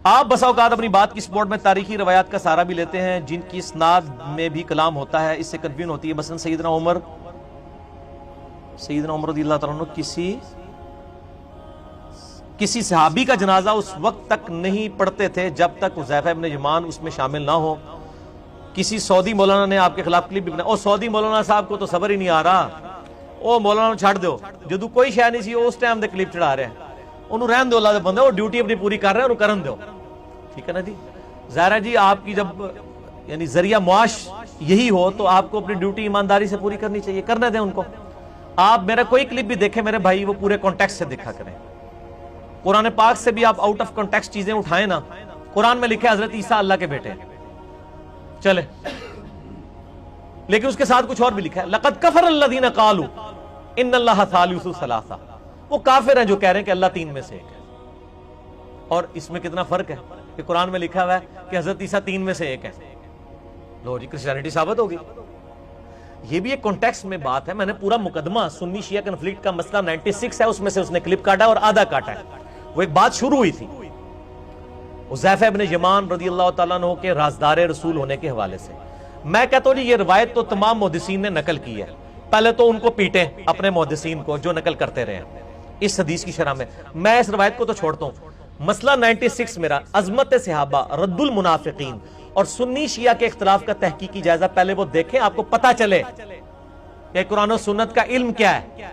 آپ بسا اوقات اپنی بات کی سپورٹ میں تاریخی روایات کا سہارا بھی لیتے ہیں جن کی اسناد میں بھی کلام ہوتا ہے، اس سے کنفیوژن ہوتی ہے. مثلا سیدنا عمر رضی اللہ تعالیٰ عنہ کسی صحابی کا جنازہ اس وقت تک نہیں پڑھتے تھے جب تک حذیفہ ابن یمان اس میں شامل نہ ہو. کسی سعودی مولانا نے آپ کے خلاف کلپ بھی بنایا. او سعودی مولانا صاحب کو تو صبر ہی نہیں آ رہا، او مولانا چھڑ دو جدو کوئی شے نہیں سی اس ٹائم دے کلپ چڑھا رہے ہیں. انہوں رہن دو، اللہ دے بندے، وہ ڈیوٹی اپنی پوری کر رہے ہیں، انہوں کرن دو. ٹھیک ہے نا جی. ظاہر ہے جی آپ کی جب یعنی ذریعہ معاش یہی ہو تو آپ کو اپنی ڈیوٹی ایمانداری سے پوری کرنی چاہیے، کرنے دیں ان کو. آپ میرا کوئی کلپ بھی دیکھیں میرے بھائی، وہ پورے کانٹیکسٹ سے دیکھا کریں. قرآن پاک سے بھی آپ آؤٹ آف کانٹیکسٹ چیزیں اٹھائیں نا. قرآن میں لکھے حضرت عیسیٰ اللہ کے بیٹے ہیں، چلے، لیکن اس کے ساتھ کچھ اور بھی لکھا ہے لقد کفر الذین قالوا ان اللہ ثالث ثلاثہ. وہ کافر ہیں جو کہہ رہے ہیں کہ اللہ تین میں سے ایک ہے. اور اس میں کتنا فرق ہے کہ قرآن میں لکھا ہوا ہے کہ حضرت عیسیٰ تین میں سے ایک ہے. لو جی کرسچینٹی ثابت ہوگی. یہ بھی ایک کانٹیکسٹ میں بات ہے. میں نے پورا مقدمہ سنی شیعہ کنفلکٹ کا مسئلہ 96 ہے، اس میں سے اس نے کلپ کاٹا اور آدھا کاٹا ہے. وہ ایک بات شروع ہوئی تھی حذیفہ ابن یمان رضی اللہ تعالیٰ عنہ کے رازدار رسول ہونے کے حوالے سے. میں کہتا ہوں جی یہ روایت تو تمام محدثین نے نقل کی ہے. پہلے تو ان کو پیٹیں اپنے محدثین کو جو نقل کرتے رہے ہیں اس حدیث کی شرح میں. میں اس روایت کو تو چھوڑتا ہوں. مسئلہ 96 میرا عظمت صحابہ، رد المنافقین اور سنی شیعہ کے اختلاف کا تحقیقی جائزہ پہلے وہ دیکھیں، آپ کو پتہ چلے کہ قرآن و سنت کا علم کیا ہے.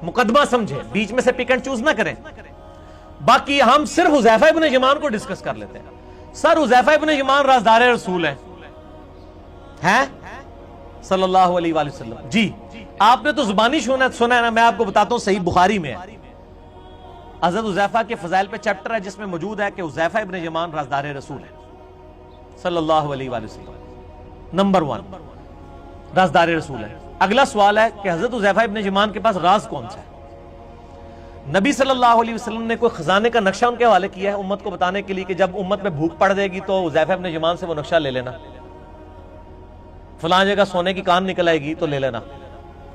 مقدمہ سمجھے، بیچ میں سے پک اینڈ چوز نہ کریں. باقی ہم صرف حذیفہ ابن یمان کو ڈسکس کر لیتے ہیں. سر حذیفہ ابن یمان رازدار رسول ہیں صلی اللہ علیہ وآلہ وسلم. جی آپ نے تو زبانی سنا ہے نا. میں آپ کو بتاتا ہوں صحیح بخاری میں ہے، حضرت حذیفہ کے فضائل پہ چیپٹر ہے جس میں موجود ہے کہ حذیفہ ابن یمان رازدار رسول ہے صلی اللہ علیہ وآلہ وسلم. نمبر 1 رازدار رسول ہے. اگلا سوال ہے کہ حضرت حذیفہ ابن یمان کے پاس راز کون سا ہے؟ نبی صلی اللہ علیہ وسلم نے کوئی خزانے کا نقشہ ان کے حوالے کیا ہے امت کو بتانے کے لیے کہ جب امت میں بھوک پڑ جائے گی تو حذیفہ ابن یمان سے وہ نقشہ لے لینا، فلاں جگہ سونے کی کان نکل آئے گی تو لے لینا،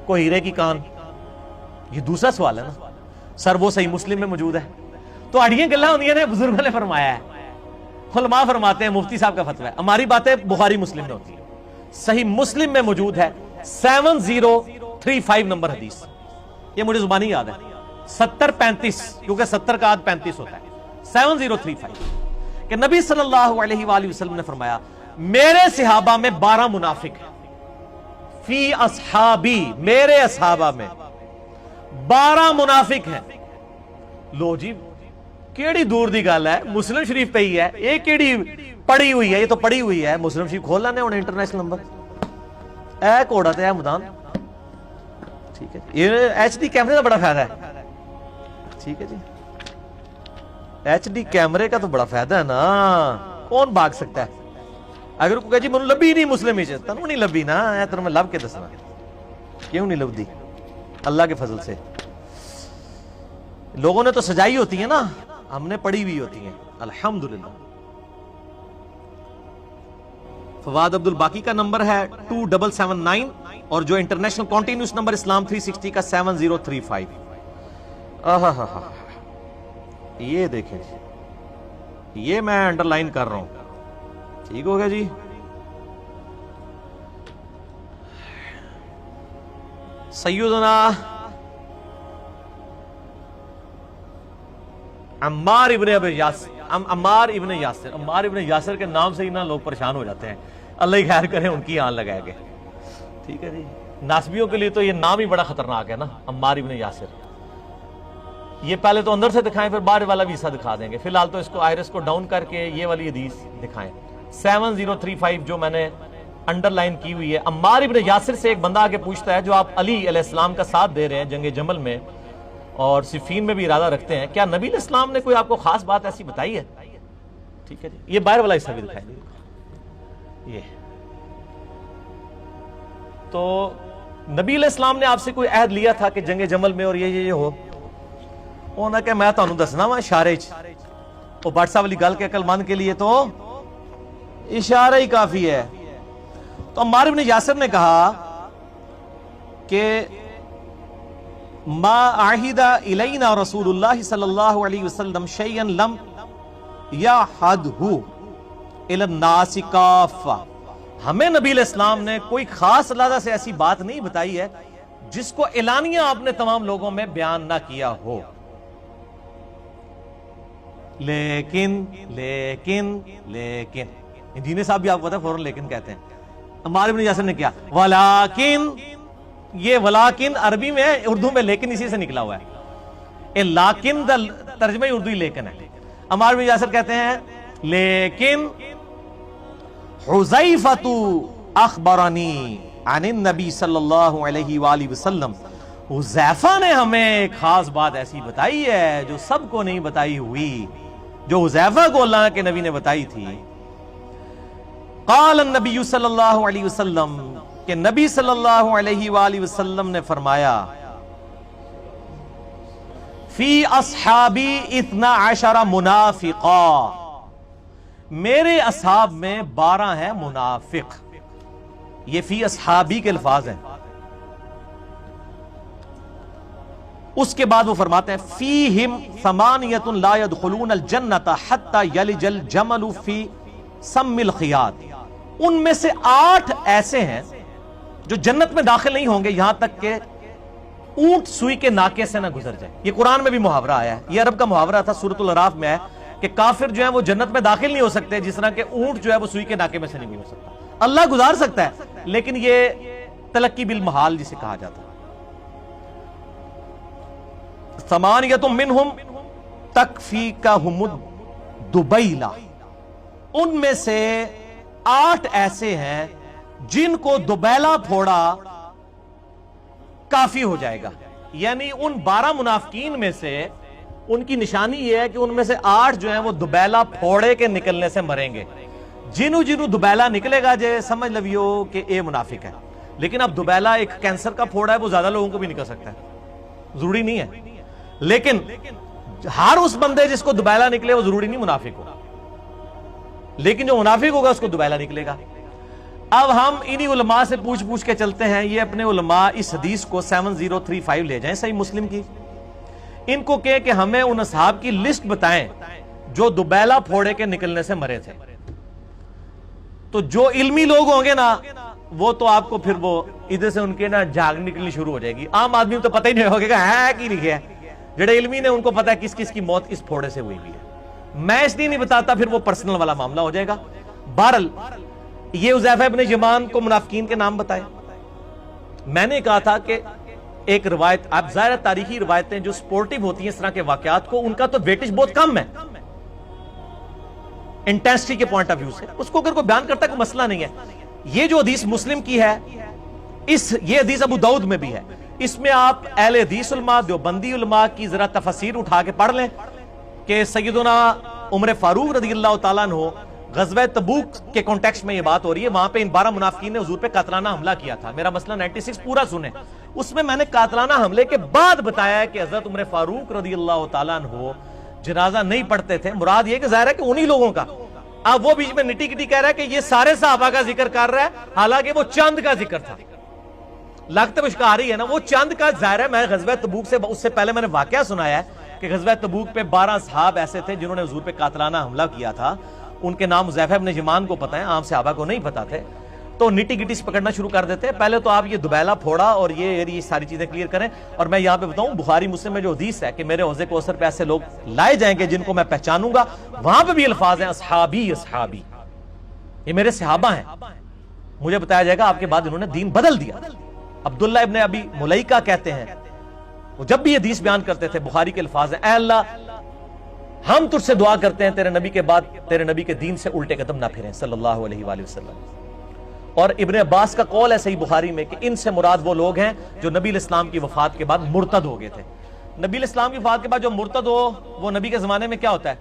کوئی ہیرے کی کان. یہ دوسرا سوال ہے نا. سر وہ صحیح مسلم میں موجود ہے تو اڑیاں گلہ ہوندیاں نے، بزرگوں نے فرمایا ہے، علماء فرماتے ہیں، مفتی صاحب کا فتویٰ ہے. ہماری باتیں بخاری مسلم میں ہوتی ہیں. صحیح مسلم میں موجود ہے 7035 نمبر حدیث. یہ مجھے زبانی یاد ہے 7035 کیونکہ 70 کا عدد 35 ہوتا ہے. 7035 کہ نبی صلی اللہ علیہ وآلہ وسلم نے فرمایا میرے صحابہ میں 12 منافق ہیں. فی اصحابی، میرے اصحابہ میں 12 منافق ہیں. لو جی کیڑی دور دی گل ہے، مسلم شریف پہ ہی ہے. یہ کیڑی پڑی ہوئی ہے؟ یہ تو پڑی ہوئی ہے. مسلم شریف کھول لینے انہیں انٹرنیشنل نمبر اے کوڑا تے اے مدان. ٹھیک ہے، یہ ایچ ڈی کیمرے کا بڑا فائدہ ہے. ٹھیک ہے جی، ایچ ڈی کیمرے کا تو بڑا فائدہ ہے نا. کون بھاگ سکتا ہے؟ اگر کوئی جی منو لبھی نہیں مسلم ہی چاہتا نہیں لبھی نا، اے تر میں لب کے دسنا کیوں نہیں لبدی. اللہ کے فضل سے لوگوں نے تو سجائی ہوتی ہے نا، ہم نے پڑھی ہوئی ہوتی ہیں الحمدللہ. فواد عبد الباقی کا نمبر ہے 2779 اور جو انٹرنیشنل کنٹینیوس نمبر اسلام 360 کا 7035. یہ دیکھیں یہ میں انڈر لائن کر رہا ہوں. ٹھیک ہو گیا جی. سیدنا عمار ابن یاسر کے نام سے ہی نا لوگ پریشان ہو جاتے ہیں. اللہ ہی خیر کرے ان کی آن لگائے گے. ٹھیک ہے جی، ناسبیوں کے لیے تو یہ نام ہی بڑا خطرناک ہے نا، عمار ابن یاسر. یہ پہلے تو اندر سے دکھائیں پھر باہر والا ویسا دکھا دیں گے. فی الحال تو اس کو آئرس کو ڈاؤن کر کے یہ والی حدیث دکھائیں 7035 جو میں نے انڈر لائن کی ہوئی ہے. عمار ابن یاسر سے ایک بندہ آگے پوچھتا ہے جو آپ علی علیہ السلام کا ساتھ دے رہے ہیں جنگ جمل میں اور صفین میں بھی ارادہ رکھتے ہیں، کیا نبی علیہ السلام نے کوئی آپ کو خاص بات ایسی بتائی ہے؟ ٹھیک ہے جی، یہ باہر والا حصہ بھی دکھائیں گے. یہ تو نبی علیہ السلام نے آپ سے کوئی عہد لیا تھا کہ جنگ جمل میں اور یہ ہو. انہوں نے کہا میں تانوں دسنا وا اشارے وہ بٹسا والی گل کے عقل مند کے لیے تو اشارہ ہی کافی ہے. تو عمار ابن یاسر نے کہا کہ ما عہد الینا رسول اللہ صلی اللہ علیہ وسلم شیئا لم یحدہ الی الناس کافہ، ہمیں نبی علیہ السلام نے کوئی خاص اندازہ سے ایسی بات نہیں بتائی ہے جس کو اعلانیہ آپ نے تمام لوگوں میں بیان نہ کیا ہو. لیکن انجینئر صاحب بھی آپ کو پتا فوراً لیکن کہتے ہیں. عمار بن یاسر نے کیا ولیکن، یہ ولیکن عربی میں ہے، اردو میں لیکن اسی سے نکلا ہوا ہے. لیکن ترجمہ اردو ہی لیکن ہے. عمار بن یاسر کہتے ہیں لیکن حذیفۃ اخبرنی عن النبی صلی اللہ علیہ وآلہ وسلم، حذیفہ نے ہمیں ایک خاص بات ایسی بتائی ہے جو سب کو نہیں بتائی ہوئی، جو حذیفہ کو اللہ کے نبی نے بتائی تھی. قال النبی صلی اللہ علیہ وسلم، کہ نبی صلی اللہ علیہ وآلہ وسلم نے فرمایا فی اصحابی 12 منافقا، میرے اصحاب میں 12 ہیں منافق. یہ فی اصحابی کے الفاظ ہیں. اس کے بعد وہ فرماتے ہیں فیہم 8 لا يدخلون الجنت حتی یلج الجمل فی سم الخیاط، ان میں سے 8 ایسے ہیں جو جنت میں داخل نہیں ہوں گے یہاں تک کہ اونٹ سوئی کے ناکے سے نہ گزر جائے. یہ قرآن میں بھی محاورہ آیا ہے، یہ عرب کا محاورہ تھا. سورۃ الاعراف میں ہے کہ کافر جو ہیں وہ جنت میں داخل نہیں ہو سکتے جس طرح کہ اونٹ جو ہے وہ سوئی کے ناکے میں سے نہیں گزر سکتا. اللہ گزار سکتا ہے لیکن یہ تلقی بالمحال جسے کہا جاتا ہے. 8 منہم تکفیکہم الدبیلہ، ان میں سے 8 ایسے ہیں جن کو دبیلا پھوڑا کافی ہو جائے گا. یعنی ان 12 منافقین میں سے ان کی نشانی یہ ہے کہ ان میں سے 8 جو ہیں وہ دبیلا پھوڑے کے نکلنے سے مریں گے. جنو دبیلا نکلے گا جے سمجھ لویو کہ اے منافق ہے. لیکن اب دبیلا ایک کینسر کا پھوڑا ہے، وہ زیادہ لوگوں کو بھی نکل سکتا ہے، ضروری نہیں ہے. لیکن ہر اس بندے جس کو دبیلا نکلے وہ ضروری نہیں منافق ہوگا، لیکن جو منافق ہوگا اس کو دبیلا نکلے گا. اب ہم انہی علماء سے پوچھ کے چلتے ہیں. یہ اپنے علماء اس حدیث کو 7035 لے جائیں صحیح مسلم کی. ان کو کہ ہمیں ان اصحاب کی لسٹ بتائیں جو دبیلا پھوڑے کے نکلنے سے مرے تھے. تو جو علمی لوگ ہوں گے نا وہ تو آپ کو پھر وہ ادھر سے ان کے نا جھاگ نکلنی شروع ہو جائے گی. عام آدمی تو پتہ ہی نہیں ہوگا کہ ہے کی لکھے ہے. جڑے علمی نے ان کو پتا ہے کس کس کی موت اس پھوڑے سے ہوئی ہے. میں اس لیے نہیں بتاتا، پھر وہ پرسنل والا معاملہ ہو جائے گا. بہرحال یہ حذیفہ ابن یمان کو منافقین کے نام بتائے. میں نے کہا تھا کہ ایک روایت، آپ ظاہر تاریخی روایتیں جو سپورٹیو ہوتی ہیں اس طرح کے واقعات کو، ان کا تو ویٹیج بہت کم ہے انٹینسٹی کے پوائنٹ آف ویو سے. اس کو اگر کوئی بیان کرتا ہے کوئی مسئلہ نہیں ہے. یہ جو حدیث مسلم کی ہے، یہ حدیث ابو داؤد میں بھی ہے. اس میں آپ اہل حدیث علماء، دیوبندی علماء کی ذرا تفسیر اٹھا کے پڑھ لیں کہ سیدنا عمر فاروق رضی اللہ تعالیٰ عنہ غزوہ تبوک کے کانٹیکسٹ میں یہ بات ہو رہی ہے. وہاں پہ ان 12 منافقین نے حضور پہ قاتلانہ حملہ کیا تھا. میرا مسئلہ 96 پورا سنیں. اس میں میں نے قاتلانہ حملے کے بعد بتایا ہے کہ حضرت عمر فاروق رضی اللہ تعالیٰ عنہ جنازہ نہیں پڑھتے تھے. مراد یہ کہ ظاہر ہے کہ انہی لوگوں کا. اب وہ بیچ میں نٹی کٹی کہہ رہا ہے کہ یہ سارے صحابہ کا ذکر کر رہا ہے، حالانکہ وہ چند کا ذکر تھا. لگتے مشکل آ رہی ہے نا، وہ چند کا. ظاہر ہے میں غزوہ تبوک سے اس سے پہلے میں نے واقعہ سنایا ہے کہ غزوہ تبوک پہ 12 صحاب ایسے تھے جنہوں نے حضور پہ قاتلانہ حملہ کیا تھا. ان کے نام حذیفہ ابن یمان کو پتہ ہے، عام صحابہ کو نہیں پتہ تھے. تو نٹی گٹی سے پکڑنا شروع کر دیتے. پہلے تو آپ یہ دبیلا پھوڑا اور یہ ساری چیزیں کلیئر کریں. اور میں یہاں پہ بتاؤں بخاری مسلم میں جو حدیث ہے کہ میرے حوض کوثر پہ ایسے لوگ لائے جائیں گے جن کو میں پہچانوں گا، وہاں پہ بھی الفاظ ہیں اصحابی اصحابی، یہ میرے صحابہ ہیں. مجھے بتایا جائے گا آپ کے بعد انہوں نے دین بدل دیا. عبداللہ ابن ابی ملیکہ کہتے ہیں، وہ جب بھی یہ حدیث بیان کرتے تھے بخاری کے الفاظ ہیں، اے اللہ ہم تجھ سے دعا کرتے ہیں تیرے نبی کے بعد تیرے نبی کے دین سے الٹے قدم نہ پھریں صلی اللہ علیہ وآلہ وسلم. اور ابن عباس کا قول ہے صحیح بخاری میں کہ ان سے مراد وہ لوگ ہیں جو نبی علیہ السلام کی وفات کے بعد مرتد ہو گئے تھے. نبی علیہ السلام کی وفات کے بعد جو مرتد ہو وہ نبی کے زمانے میں کیا ہوتا ہے؟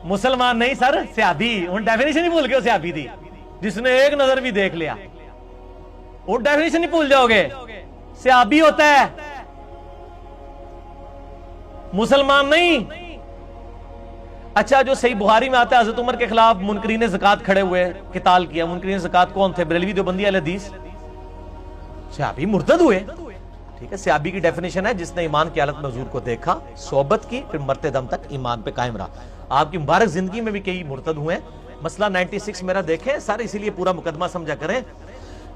مسلمان نہیں سر، صحابی. ان ڈیفینیشن ہی بھول گئے صحابی دی، جس نے ایک نظر بھی دیکھ لیا. وہ ڈیفینیشن نہیں بھول جاؤ گے. صحابی ہوتا ہے، مسلمان نہیں. اچھا جو صحیح بخاری میں آتا ہے حضرت عمر کے خلاف منکرین زکات کھڑے ہوئے، قتال کیا. منکرین زکات کون تھے؟ بریلوی دیوبندی اہل حدیث. صحابی مرتد ہوئے. ٹھیک ہے، صحابی کی ڈیفینیشن ہے جس نے ایمان کی حالت میں حضور کو دیکھا، صحبت کی، پھر مرتے دم تک ایمان پہ قائم رہا. آپ کی مبارک زندگی میں بھی کئی مرتد ہوئے ہیں. مسئلہ 96 میرا دیکھیں سارے، اسی لیے پورا مقدمہ سمجھا کریں.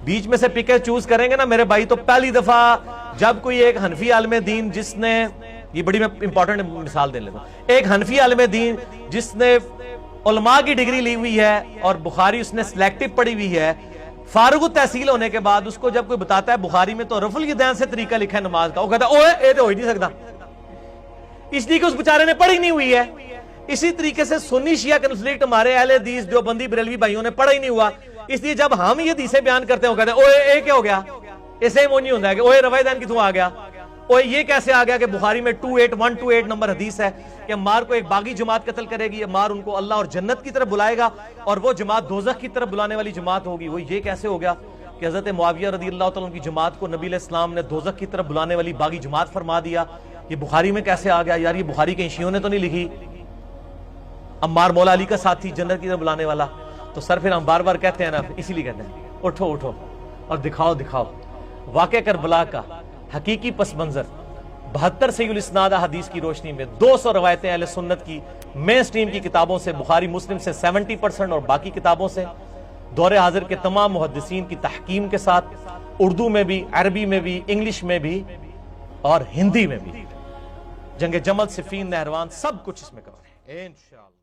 بیچ میں سے پکے چوز کریں گے نا میرے بھائی، تو پہلی دفعہ جب کوئی ایک حنفی عالم دین جس نے، یہ بڑی میں امپورٹنٹ مثال دے لیتا ہوں، ایک حنفی عالم دین جس نے علماء کی ڈگری لی ہوئی ہے اور بخاری اس نے سلیکٹو پڑھی ہوئی ہے، فارغ التحصیل ہونے کے بعد اس کو جب کوئی بتاتا ہے بخاری میں تو رفع الیدین سے طریقہ لکھا ہے نماز کا، وہ کہتا ہے اوے اے تو ہو ہی نہیں سکتا، اس لیے کہ اس بیچارے نے پڑھی نہیں ہوئی ہے. اسی طریقے سے سنی شیعہ کنفلکٹ ہمارے اہل حدیث دیوبندی بریلوی بھائیوں نے پڑھا ہی نہیں ہوا، اس لیے جب ہم یہ حدیثیں بیان کرتے ہیں وہ کہتے ہیں اوے اے کیا ہو گیا، اسے ہی مونی ہوتا ہے کہ اوے رفع الیدین کتوں آ گیا، اوے یہ کیسے آ گیا کہ بخاری میں 28128 نمبر حدیث ہے کہ عمار کو ایک باغی جماعت قتل کرے گی، عمار ان کو اللہ اور جنت کی طرف بلائے گا اور وہ جماعت دوزخ کی طرف بلانے والی جماعت ہوگی. وہ یہ کیسے ہو گیا کہ حضرت معاویہ رضی اللہ تعالیٰ عنہ کی جماعت کو نبی علیہ السلام نے دوزخ کی طرف بلانے والی باغی جماعت فرما دیا، یہ بخاری میں کیسے آ گیا؟ یار یہ بخاری کے شیعوں نے تو نہیں لکھی. عمار مولا علی کا ساتھی جنت کی طرف بلانے والا. تو سر پھر ہم بار بار کہتے ہیں نا، اسی لیے کہتے ہیں اٹھو اٹھو اور دکھاؤ دکھاؤ واقع کربلا کا حقیقی پس منظر. 72 صحیح الاسناد حدیث کی روشنی میں 200 روایتیں اہل سنت کی مین سٹریم کی کتابوں سے، بخاری مسلم سے 70% اور باقی کتابوں سے، دور حاضر کے تمام محدثین کی تحکیم کے ساتھ، اردو میں بھی، عربی میں بھی، انگلش میں بھی اور ہندی میں بھی. جنگ جمل، صفین، نہروان، سب کچھ اس میں کرو انشاءاللہ.